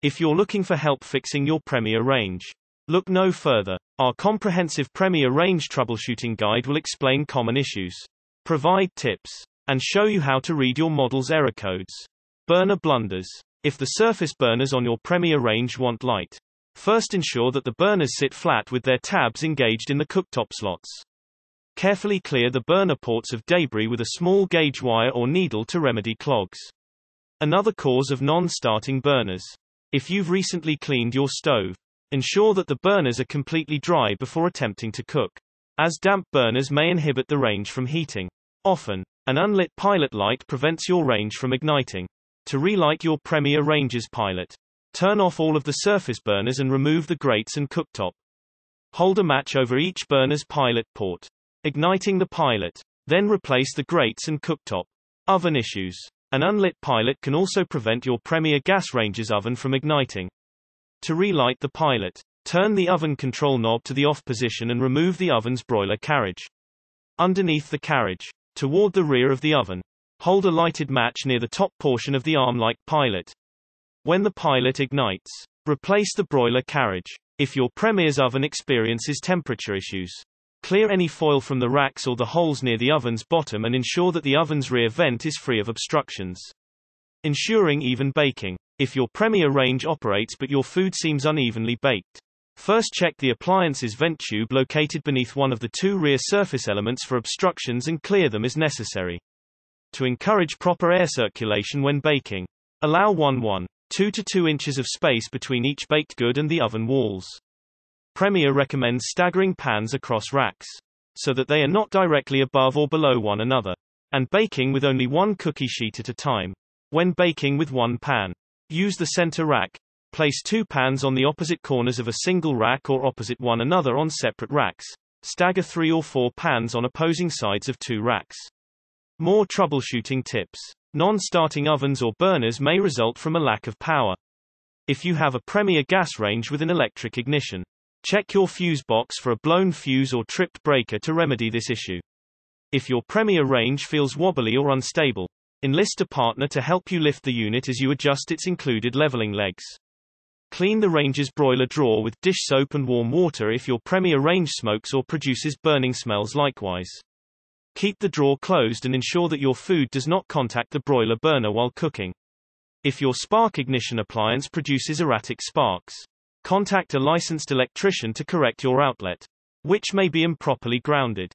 If you're looking for help fixing your Premier Range, look no further. Our comprehensive Premier Range Troubleshooting Guide will explain common issues, provide tips, and show you how to read your model's error codes. Burner blunders. If the surface burners on your Premier Range want light, first ensure that the burners sit flat with their tabs engaged in the cooktop slots. Carefully clear the burner ports of debris with a small gauge wire or needle to remedy clogs. Another cause of non-starting burners. If you've recently cleaned your stove, ensure that the burners are completely dry before attempting to cook, as damp burners may inhibit the range from heating. Often, an unlit pilot light prevents your range from igniting. To relight your Premier Range's pilot, turn off all of the surface burners and remove the grates and cooktop. Hold a match over each burner's pilot port, igniting the pilot. Then replace the grates and cooktop. Oven issues. An unlit pilot can also prevent your Premier gas range's oven from igniting. To relight the pilot, turn the oven control knob to the off position and remove the oven's broiler carriage. Underneath the carriage, toward the rear of the oven, hold a lighted match near the top portion of the arm-like pilot. When the pilot ignites, replace the broiler carriage. If your Premier's oven experiences temperature issues, clear any foil from the racks or the holes near the oven's bottom and ensure that the oven's rear vent is free of obstructions. Ensuring even baking. If your Premier Range operates but your food seems unevenly baked, first check the appliance's vent tube located beneath one of the two rear surface elements for obstructions and clear them as necessary. To encourage proper air circulation when baking, allow 2 to 2 inches of space between each baked good and the oven walls. Premier recommends staggering pans across racks, so that they are not directly above or below one another, and baking with only one cookie sheet at a time. When baking with one pan, use the center rack. Place 2 pans on the opposite corners of a single rack or opposite one another on separate racks. Stagger 3 or 4 pans on opposing sides of 2 racks. More troubleshooting tips. Non-starting ovens or burners may result from a lack of power. If you have a Premier gas range with an electric ignition, check your fuse box for a blown fuse or tripped breaker to remedy this issue. If your Premier Range feels wobbly or unstable, enlist a partner to help you lift the unit as you adjust its included leveling legs. Clean the range's broiler drawer with dish soap and warm water if your Premier Range smokes or produces burning smells likewise. Keep the drawer closed and ensure that your food does not contact the broiler burner while cooking. If your spark ignition appliance produces erratic sparks, contact a licensed electrician to correct your outlet, which may be improperly grounded.